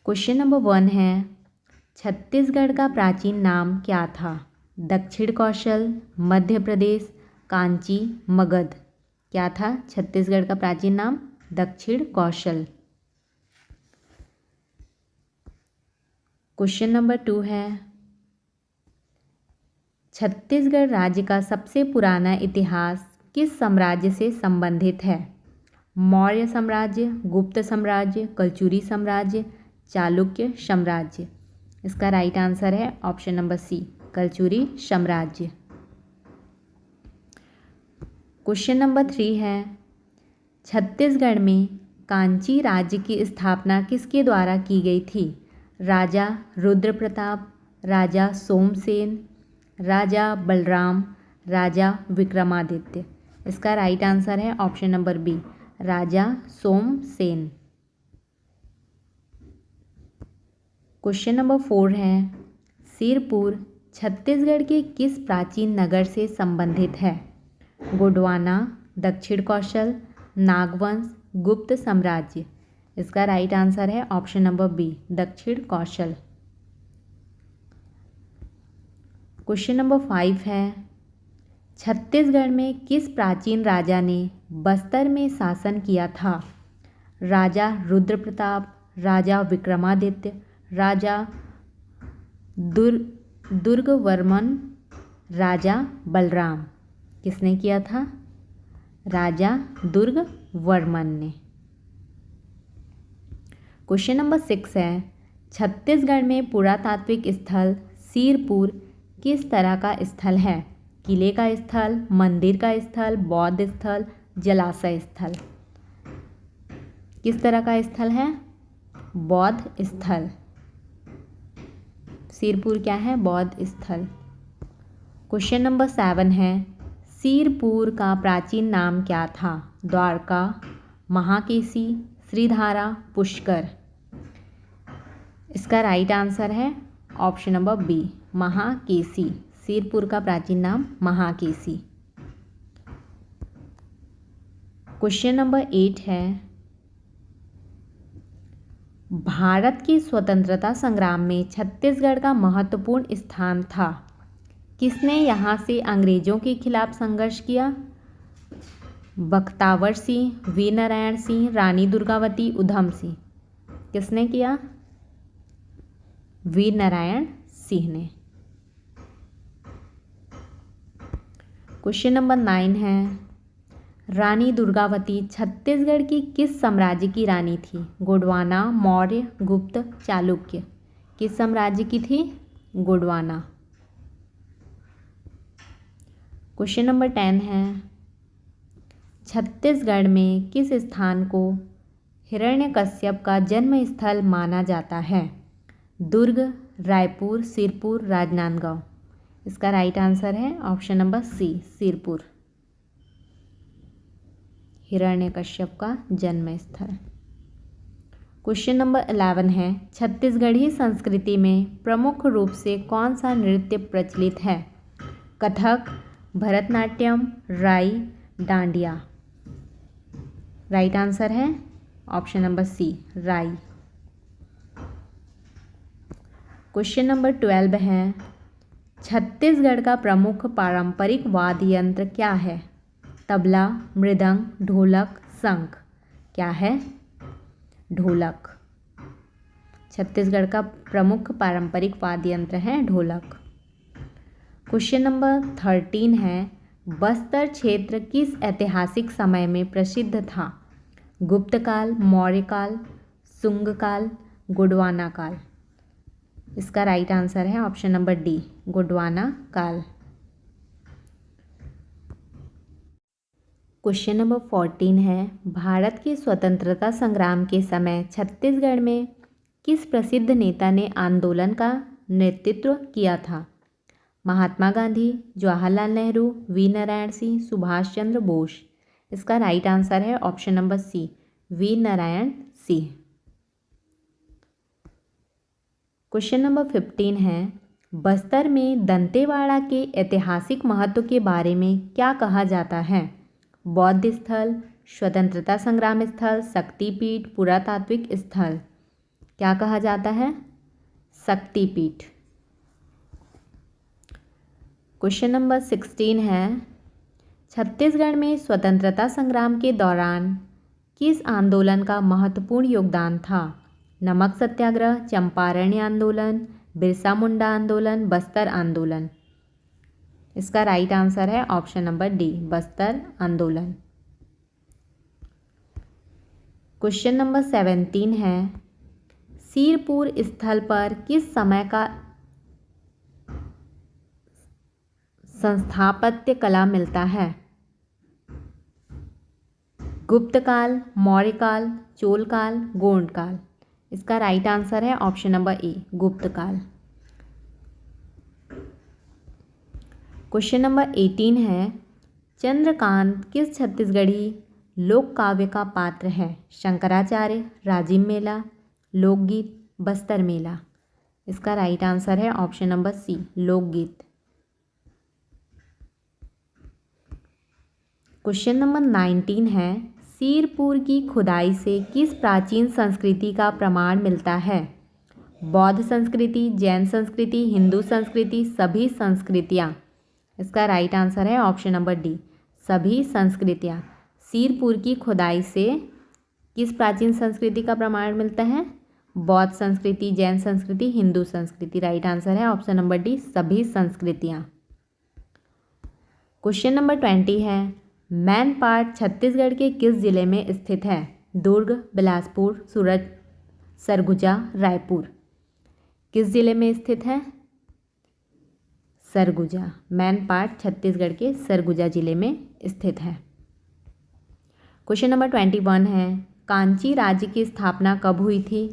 Question number 1 है, छत्तीसगढ़ का प्राचीन नाम क्या था? दक्षिण कौशल, मध्य प्रदेश, कांची, मगध। क्या था छत्तीसगढ़ का प्राचीन नाम? दक्षिण कौशल। क्वेश्चन नंबर 2 है, छत्तीसगढ़ राज्य का सबसे पुराना इतिहास किस साम्राज्य से संबंधित है? मौर्य साम्राज्य, गुप्त साम्राज्य, कलचुरी साम्राज्य, चालुक्य साम्राज्य। इसका राइट आंसर है ऑप्शन नंबर सी, कलचुरी साम्राज्य। क्वेश्चन नंबर 3 है, छत्तीसगढ़ में कांची राज्य की स्थापना किसके द्वारा की गई थी? राजा रुद्र प्रताप, राजा सोमसेन, राजा बलराम, राजा विक्रमादित्य। इसका राइट आंसर है ऑप्शन नंबर बी, राजा सोमसेन। क्वेश्चन नंबर 4 है, सिरपुर छत्तीसगढ़ के किस प्राचीन नगर से संबंधित है? गोंडवाना, दक्षिण कौशल, नागवंश, गुप्त साम्राज्य। इसका राइट आंसर है ऑप्शन नंबर बी, दक्षिण कौशल। क्वेश्चन नंबर 5 है, छत्तीसगढ़ में किस प्राचीन राजा ने बस्तर में शासन किया था? राजा रुद्र प्रताप, राजा विक्रमादित्य, राजा दुर्गवर्मन, राजा बलराम। किसने किया था? राजा दुर्गवर्मन ने। क्वेश्चन नंबर 6 है, छत्तीसगढ़ में पुरातात्विक स्थल सिरपुर किस तरह का स्थल है? किले का स्थल, मंदिर का स्थल, बौद्ध स्थल, जलाशय स्थल। किस तरह का स्थल है? बौद्ध स्थल। सिरपुर क्या है? बौद्ध स्थल। क्वेश्चन नंबर 7 है, सिरपुर का प्राचीन नाम क्या था? द्वारका, महाकेशी, श्रीधारा, पुष्कर। इसका राइट आंसर है ऑप्शन नंबर बी, महाकेशी। सिरपुर का प्राचीन नाम महाकेशी। क्वेश्चन नंबर 8 है, भारत की स्वतंत्रता संग्राम में छत्तीसगढ़ का महत्वपूर्ण स्थान था। किसने यहाँ से अंग्रेजों के खिलाफ संघर्ष किया? बख्तावर सिंह, वीर नारायण सिंह, रानी दुर्गावती, उधम सिंह। किसने किया? वीर नारायण सिंह ने। क्वेश्चन नंबर 9 है, रानी दुर्गावती छत्तीसगढ़ की किस साम्राज्य की रानी थी? गोंडवाना, मौर्य, गुप्त, चालुक्य। किस साम्राज्य की थी? गोंडवाना। क्वेश्चन नंबर 10 है, छत्तीसगढ़ में किस स्थान को हिरण्यकश्यप का जन्म स्थल माना जाता है? दुर्ग, रायपुर, सिरपुर, राजनांदगांव। इसका राइट आंसर है option number C, Sirpur. Hiranyakashyap का जन्म स्थल। क्वेश्चन नंबर 11 है, छत्तीसगढ़ी संस्कृति में प्रमुख रूप से कौन सा नृत्य प्रचलित है? कथक, भरतनाट्यम, राई, डांडिया। राइट आंसर है ऑप्शन नंबर सी, राई। क्वेश्चन नंबर 12 है, छत्तीसगढ़ का प्रमुख पारंपरिक वाद्य यंत्र क्या है? तबला, मृदंग, ढोलक, शंख। क्या है? ढोलक। छत्तीसगढ़ का प्रमुख पारंपरिक वाद्य यंत्र है ढोलक। क्वेश्चन नंबर 13 है, बस्तर क्षेत्र किस ऐतिहासिक समय में प्रसिद्ध था? गुप्त काल, मौर्य काल, शुंग काल, गोंडवाना काल। इसका राइट आंसर है ऑप्शन नंबर डी, गोंडवाना काल। क्वेश्चन नंबर 14 है, भारत के स्वतंत्रता संग्राम के समय छत्तीसगढ़ में किस प्रसिद्ध नेता ने आंदोलन का नेतृत्व किया था? महात्मा गांधी, जवाहरलाल नेहरू, वीर नारायण सिंह, सुभाष चंद्र बोस। इसका राइट आंसर है ऑप्शन नंबर सी, वीर नारायण सिंह। क्वेश्चन नंबर 15 है, बस्तर में दंतेवाड़ा के ऐतिहासिक महत्व के बारे में क्या कहा जाता है? बौद्ध स्थल, स्वतंत्रता संग्राम स्थल, शक्तिपीठ, पुरातात्विक स्थल। क्या कहा जाता है? शक्तिपीठ। क्वेश्चन नंबर 16 है, छत्तीसगढ़ में स्वतंत्रता संग्राम के दौरान किस आंदोलन का महत्वपूर्ण योगदान था? नमक सत्याग्रह, चंपारण आंदोलन, बिरसा मुंडा आंदोलन, बस्तर आंदोलन। इसका राइट आंसर है ऑप्शन नंबर डी, बस्तर आंदोलन। क्वेश्चन नंबर 17 है, सिरपुर स्थल पर किस समय का स्थापत्य कला मिलता है? गुप्त काल, मौर्य काल, चोल काल, गोंड काल। इसका राइट आंसर है ऑप्शन नंबर ए, गुप्त काल। क्वेश्चन नंबर 18 है, चंद्रकांत किस छत्तीसगढ़ी लोक काव्य का पात्र है? शंकराचार्य, राजिम मेला, लोकगीत, बस्तर मेला। इसका राइट आंसर है ऑप्शन नंबर सी, लोकगीत। क्वेश्चन नंबर 19 है, सिरपुर की खुदाई से किस प्राचीन संस्कृति का प्रमाण मिलता है? बौद्ध संस्कृति, जैन संस्कृति, हिंदू संस्कृति, सभी संस्कृतियाँ। इसका राइट आंसर है ऑप्शन नंबर डी, सभी संस्कृतियाँ। सिरपुर की खुदाई से किस प्राचीन संस्कृति का प्रमाण मिलता है? बौद्ध संस्कृति, जैन संस्कृति, हिंदू संस्कृति। राइट आंसर है ऑप्शन नंबर डी, सभी संस्कृतियाँ। क्वेश्चन नंबर 20 है, मैनपाट छत्तीसगढ़ के किस जिले में स्थित है? दुर्ग, बिलासपुर, सूरत, सरगुजा, रायपुर। किस जिले में स्थित है? सरगुजा। मैनपाट छत्तीसगढ़ के सरगुजा जिले में स्थित है। क्वेश्चन नंबर 21 है, कांची राज्य की स्थापना कब हुई थी?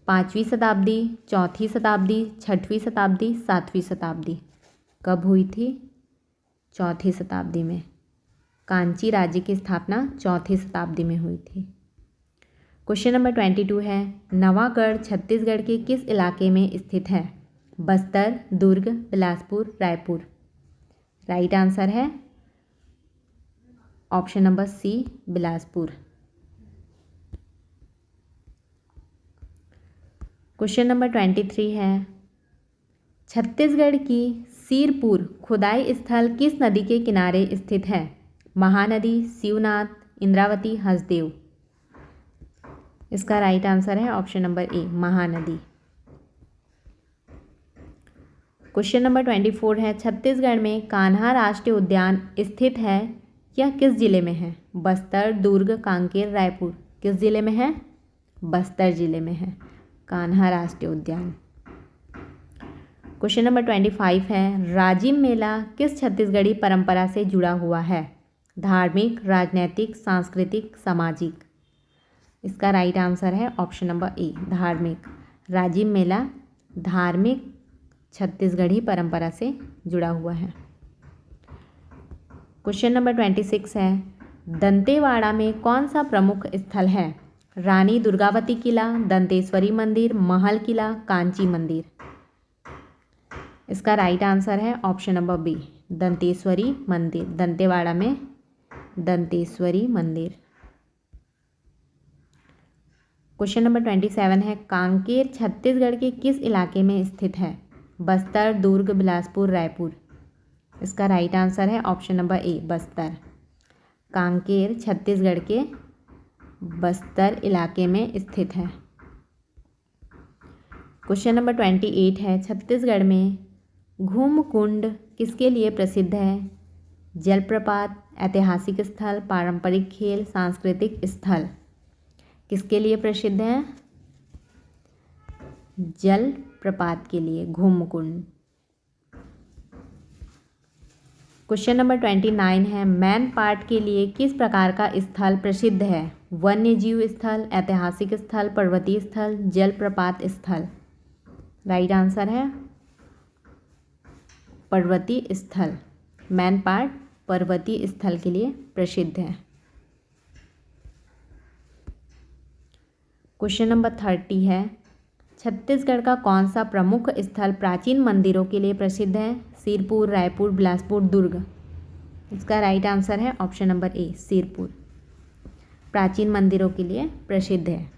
5वीं शताब्दी, 4वीं शताब्दी, 6वीं शताब्दी, 7वीं शताब्दी। कब हुई थी? 4वीं शताब्दी में। कांची राज्य की स्थापना 4वीं शताब्दी में हुई थी। क्वेश्चन नंबर 22 है, नवागढ़ छत्तीसगढ़ के किस इलाके में स्थित है? बस्तर, दुर्ग, बिलासपुर, रायपुर। राइट आंसर है option number C, Bilaspur. Question number 23 है, छत्तीसगढ़ की सिरपुर खुदाई स्थल किस नदी के किनारे स्थित है? महानदी, शिवनाथ, इंद्रावती, हसदेव। इसका राइट आंसर है option number A, Mahanadi. Question number 24 है, छत्तीसगढ़ में कान्हा राष्ट्रीय उद्यान स्थित है, यह किस जिले में है? बस्तर, दुर्ग, कांकेर, रायपुर। किस जिले में है? बस्तर जिले में है कान्हा राष्ट्रीय उद्यान। क्वेश्चन नंबर 25 है, राजिम मेला किस छत्तीसगढ़ी परंपरा से जुड़ा हुआ है? धार्मिक, राजनैतिक, सांस्कृतिक, सामाजिक। इसका राइट आंसर है ऑप्शन नंबर ए, धार्मिक। राजिम मेला धार्मिक छत्तीसगढ़ी परंपरा से जुड़ा हुआ है। क्वेश्चन नंबर 26 है, दंतेवाड़ा में कौन सा प्रमुख स्थल है? रानी दुर्गावती किला, दंतेश्वरी मंदिर, महल किला, कांची मंदिर। इसका राइट आंसर है ऑप्शन नंबर बी, दंतेश्वरी मंदिर। दंतेवाड़ा में दंतेश्वरी मंदिर। क्वेश्चन नंबर 27 है, कांकेर छत्तीसगढ़ के किस इलाके में स्थित है? बस्तर, दुर्ग, बिलासपुर, रायपुर। इसका राइट आंसर है option number A, Bastar. Kanker Chhattisgarh के बस्तर इलाके में स्थित है। क्वेश्चन नंबर 28 है, छत्तीसगढ़ में घुम कुंड किसके लिए प्रसिद्ध है? जलप्रपात, ऐतिहासिक स्थल, पारंपरिक खेल, सांस्कृतिक स्थल। किसके लिए प्रसिद्ध है? जलप्रपात के लिए, घुम कुंड। क्वेश्चन नंबर 29 है, मैनपाट के लिए किस प्रकार का स्थल प्रसिद्ध है? वन्यजीव स्थल, ऐतिहासिक स्थल, पर्वतीय स्थल, जलप्रपात स्थल। राइट आंसर है पर्वतीय स्थल। मैनपाट पर्वतीय स्थल के लिए प्रसिद्ध है। क्वेश्चन नंबर 30 है, छत्तीसगढ़ का कौन सा प्रमुख स्थल प्राचीन मंदिरों के लिए प्रसिद्ध है? सिरपुर, रायपुर, बिलासपुर, दुर्ग। इसका राइट आंसर है ऑप्शन नंबर ए, सिरपुर। प्राचीन मंदिरों के लिए प्रसिद्ध है।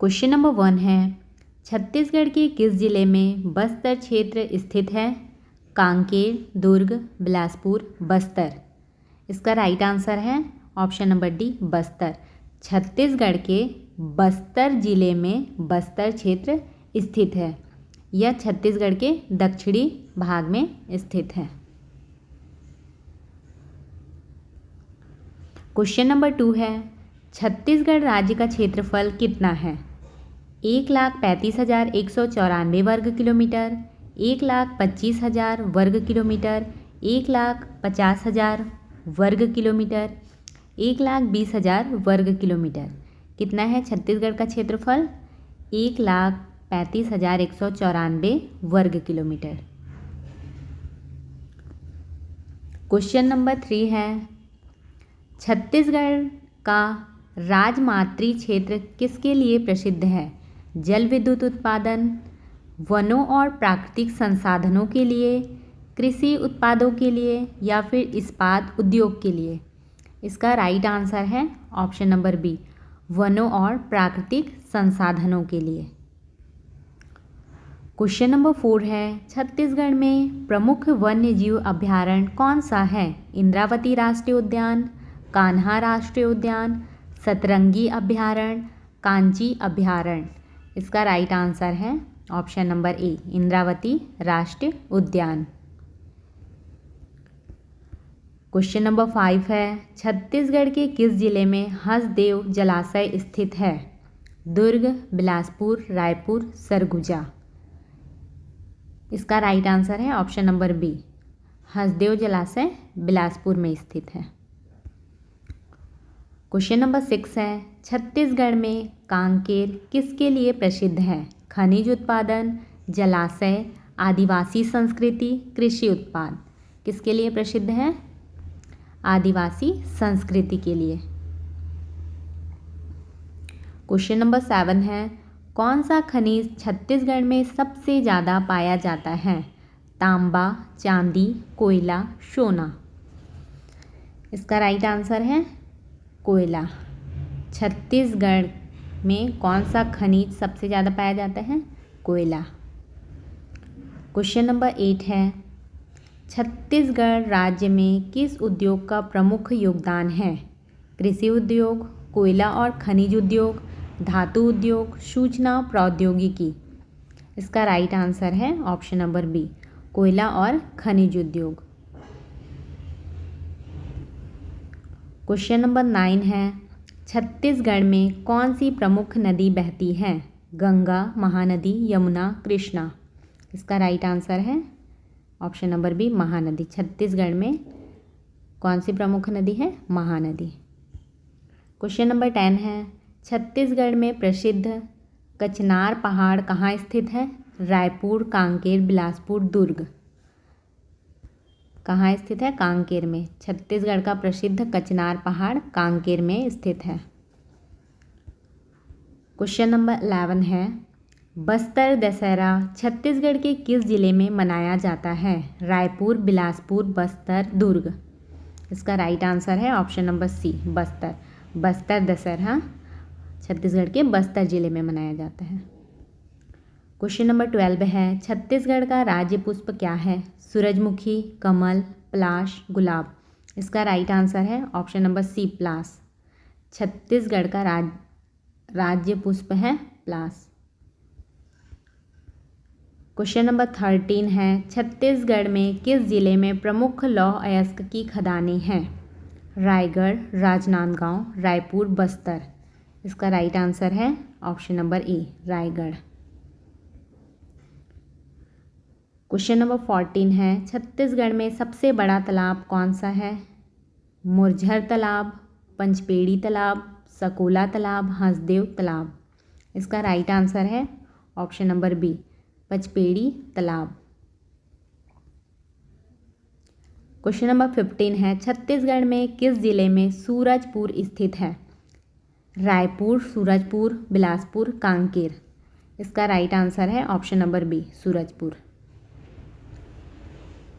क्वेश्चन नंबर 1 है, छत्तीसगढ़ के किस जिले में बस्तर क्षेत्र स्थित है? कांकेर, दुर्ग, बिलासपुर, बस्तर। इसका राइट आंसर है option number D, Bastar. Chhattisgarh के बस्तर जिले में बस्तर क्षेत्र स्थित है। यह छत्तीसगढ़ के दक्षिणी भाग में स्थित है। क्वेश्चन नंबर 2 है, छत्तीसगढ़ राज्य का क्षेत्रफल कितना है? 1,35,194 वर्ग किलोमीटर, 1,25,000 वर्ग किलोमीटर, 1,50,000 वर्ग किलोमीटर, 1,20,000 वर्ग किलोमीटर। कितना है छत्तीसगढ़ का क्षेत्रफल? 1,35,194 वर्ग किलोमीटर। क्वेश्चन नंबर 3 है, छत्तीसगढ़ का राजमातृ क्षेत्र किसके लिए प्रसिद्ध है? जल विद्युत उत्पादन, वनों और प्राकृतिक संसाधनों के लिए, कृषि उत्पादों के लिए या फिर इस्पात उद्योग के लिए? इसका राइट आंसर है ऑप्शन नंबर बी, वनों और प्राकृतिक संसाधनों के लिए। क्वेश्चन नंबर 4 है, छत्तीसगढ़ में प्रमुख वन्य जीव अभयारण्य कौन सा है? इंद्रावती राष्ट्रीय उद्यान, कान्हा राष्ट्रीय उद्यान, सतरंगी अभयारण्य, कांची अभयारण्य। इसका राइट आंसर है ऑप्शन नंबर ए, इंद्रावती राष्ट्रीय उद्यान। क्वेश्चन नंबर 5 है, छत्तीसगढ़ के किस जिले में हंसदेव जलाशय स्थित है? दुर्ग, बिलासपुर, रायपुर, सरगुजा। इसका राइट आंसर है ऑप्शन नंबर बी, हंसदेव जलाशय बिलासपुर में स्थित है। क्वेश्चन नंबर 6 है, छत्तीसगढ़ में कांकेर किसके लिए प्रसिद्ध है? खनिज उत्पादन, जलाशय, आदिवासी संस्कृति, कृषि उत्पाद। किसके लिए प्रसिद्ध है? आदिवासी संस्कृति के लिए। क्वेश्चन नंबर 7 है, कौन सा खनिज छत्तीसगढ़ में सबसे ज़्यादा पाया जाता है? तांबा, चांदी, कोयला, सोना। इसका राइट आंसर है कोयला। छत्तीसगढ़ में कौन सा खनिज सबसे ज़्यादा पाया जाता है? कोयला। क्वेश्चन नंबर 8 है, छत्तीसगढ़ राज्य में किस उद्योग का प्रमुख योगदान है? कृषि उद्योग, कोयला और खनिज उद्योग, धातु उद्योग, सूचना प्रौद्योगिकी। इसका राइट आंसर है ऑप्शन नंबर बी, कोयला और खनिज उद्योग। क्वेश्चन नंबर 9 है, छत्तीसगढ़ में कौन सी प्रमुख नदी बहती है? गंगा, महानदी, यमुना, कृष्णा। इसका राइट आंसर है option number B, Mahanadi. Chhattisgarh में कौन सी प्रमुख नदी है? महानदी। क्वेश्चन नंबर 10 है, छत्तीसगढ़ में प्रसिद्ध कचनार पहाड़ कहाँ स्थित है? रायपुर, कांकेर, बिलासपुर, दुर्ग। कहाँ स्थित है? कांकेर में। छत्तीसगढ़ का प्रसिद्ध कचनार पहाड़ कांकेर में स्थित है। क्वेश्चन नंबर 11 है, बस्तर दशहरा छत्तीसगढ़ के किस जिले में मनाया जाता है? रायपुर, बिलासपुर, बस्तर, दुर्ग। इसका राइट आंसर है option number C, Bastar. Bastar Dussehra Chhattisgarh के बस्तर जिले में मनाया जाता है। क्वेश्चन नंबर 12 है, छत्तीसगढ़ का राज्य पुष्प क्या है? सूरजमुखी, कमल, पलाश, गुलाब। इसका राइट आंसर है ऑप्शन नंबर सी, पलाश। छत्तीसगढ़ का राज्य पुष्प है पलाश। क्वेश्चन नंबर 13 है, छत्तीसगढ़ में किस जिले में प्रमुख लौह अयस्क की खदानें हैं? रायगढ़, राजनांदगांव, रायपुर, बस्तर। इसका राइट आंसर है option number A, Raigarh. Question number 14 है, छत्तीसगढ़ में सबसे बड़ा तालाब कौन सा है? मुरझर तालाब, पंचपेड़ी तालाब, सकोला तालाब, हंसदेव तालाब। इसका राइट आंसर है ऑप्शन नंबर बी, पचपेड़ी तालाब। क्वेश्चन नंबर 15 है, छत्तीसगढ़ में किस जिले में सूरजपुर स्थित है? रायपुर, सूरजपुर, बिलासपुर, कांकेर। इसका राइट आंसर है option number B, Surajpur.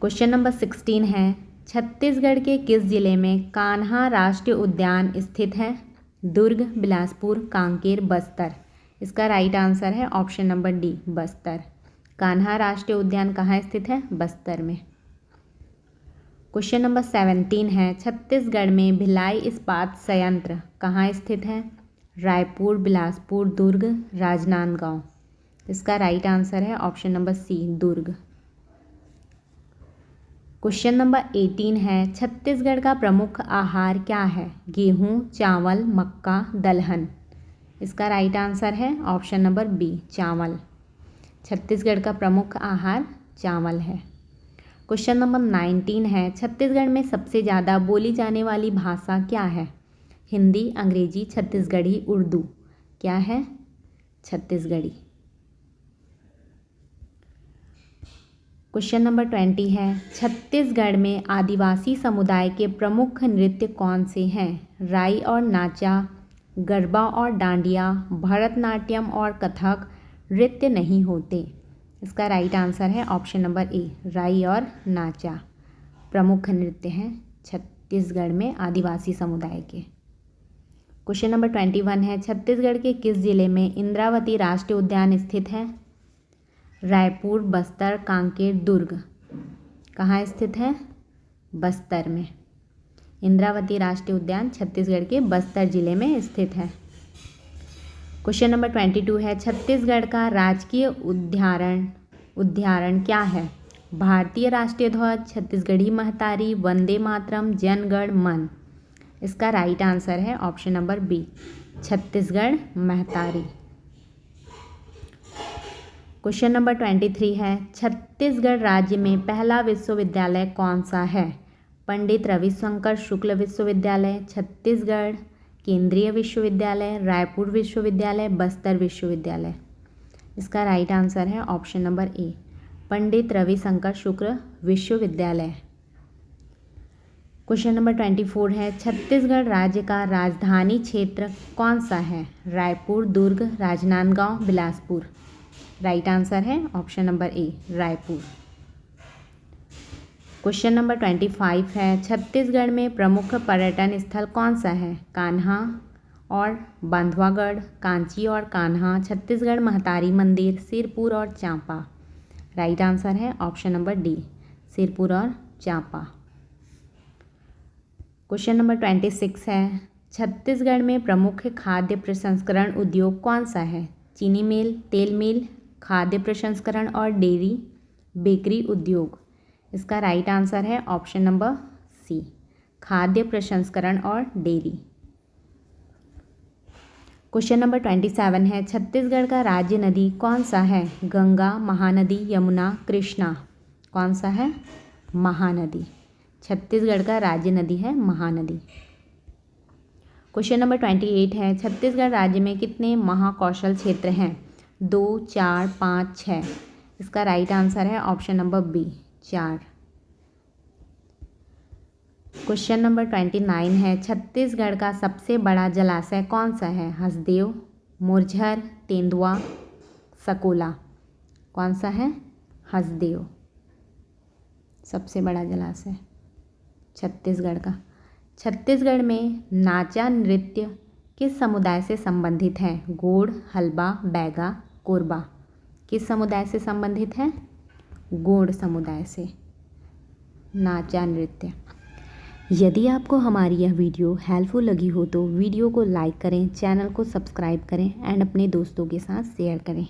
Question number 16 है, छत्तीसगढ़ के किस जिले में कान्हा राष्ट्रीय उद्यान स्थित है? दुर्ग, बिलासपुर, कांकेर, बस्तर। इसका राइट आंसर है option number D, Bastar. Kanha राष्ट्रीय उद्यान कहाँ स्थित है? बस्तर में। क्वेश्चन नंबर 17 है, छत्तीसगढ़ में भिलाई इस्पात संयंत्र कहाँ स्थित है? रायपुर, बिलासपुर, दुर्ग, राजनांदगांव। इसका राइट आंसर है ऑप्शन नंबर सी, दुर्ग। क्वेश्चन नंबर 18 है, छत्तीसगढ़ का प्रमुख आहार क्या है? गेहूँ, चावल, मक्का, दलहन। इसका राइट आंसर है ऑप्शन नंबर बी, चावल। छत्तीसगढ़ का प्रमुख आहार चावल है। क्वेश्चन नंबर 19 है, छत्तीसगढ़ में सबसे ज़्यादा बोली जाने वाली भाषा क्या है? हिंदी, अंग्रेजी, छत्तीसगढ़ी, उर्दू। क्या है? छत्तीसगढ़ी। क्वेश्चन नंबर 20 है, छत्तीसगढ़ में आदिवासी समुदाय के प्रमुख नृत्य कौन से हैं? राई और नाचा, गरबा और डांडिया, भरतनाट्यम और कथक, नृत्य नहीं होते। इसका राइट आंसर है ऑप्शन नंबर ए, राई और नाचा प्रमुख नृत्य हैं छत्तीसगढ़ में आदिवासी समुदाय के। क्वेश्चन नंबर 21 है, छत्तीसगढ़ के किस जिले में इंद्रावती राष्ट्रीय उद्यान स्थित है? रायपुर, बस्तर, कांकेर, दुर्ग। कहाँ स्थित है? बस्तर में। इंद्रावती राष्ट्रीय उद्यान छत्तीसगढ़ के बस्तर जिले में स्थित है। क्वेश्चन नंबर 22 है, छत्तीसगढ़ का राजकीय उद्यान क्या है? भारतीय राष्ट्रीय ध्वज, छत्तीसगढ़ी महतारी, वंदे मातरम, जनगण मन। इसका राइट आंसर है ऑप्शन नंबर बी, छत्तीसगढ़ महतारी। क्वेश्चन नंबर 23 है, छत्तीसगढ़ राज्य में पहला विश्वविद्यालय कौन सा है? पंडित रविशंकर शुक्ल विश्वविद्यालय, छत्तीसगढ़ केंद्रीय विश्वविद्यालय, रायपुर विश्वविद्यालय, बस्तर विश्वविद्यालय। इसका राइट आंसर है option number A, Pandit Ravishankar Shukla विश्वविद्यालय। क्वेश्चन नंबर 24 है, छत्तीसगढ़ राज्य का राजधानी क्षेत्र कौन सा है? रायपुर, दुर्ग, राजनांदगांव, बिलासपुर। राइट आंसर है option number A, Raipur. Question number 25 है, छत्तीसगढ़ में प्रमुख पर्यटन स्थल कौन सा है? कान्हा और बांधवागढ़, कांची और कान्हा, छत्तीसगढ़ महतारी मंदिर, सिरपुर और चांपा। राइट आंसर है ऑप्शन नंबर डी, सिरपुर और चांपा। क्वेश्चन नंबर 26 है, छत्तीसगढ़ में प्रमुख खाद्य प्रसंस्करण उद्योग कौन सा है? चीनी मिल, तेल मिल, खाद्य प्रसंस्करण और डेयरी बेकरी उद्योग। इसका राइट आंसर है ऑप्शन नंबर सी, खाद्य प्रसंस्करण और डेयरी। क्वेश्चन नंबर 27 है, छत्तीसगढ़ का राज्य नदी कौन सा है? गंगा, महानदी, यमुना, कृष्णा। कौन सा है? महानदी। छत्तीसगढ़ का राज्य नदी है महानदी। क्वेश्चन नंबर 28 है, छत्तीसगढ़ राज्य में कितने महाकौशल क्षेत्र हैं? 2, 4, 5, 6। इसका राइट आंसर है option number B, 4। Question number 29 है, छत्तीसगढ़ का सबसे बड़ा जलाशय कौन सा है? हसदेव, मुरझर, तेंदुआ, सकोला। कौन सा है? हसदेव सबसे बड़ा जलाशय छत्तीसगढ़ का। छत्तीसगढ़ में नाचा नृत्य किस समुदाय से संबंधित है? गोंड, हल्बा, बैगा, कोरबा। किस समुदाय से संबंधित है? गोंड समुदाय से नाचा नृत्य। यदि आपको हमारी यह वीडियो हेल्पफुल लगी हो तो वीडियो को लाइक करें, चैनल को सब्सक्राइब करें एंड अपने दोस्तों के साथ शेयर करें।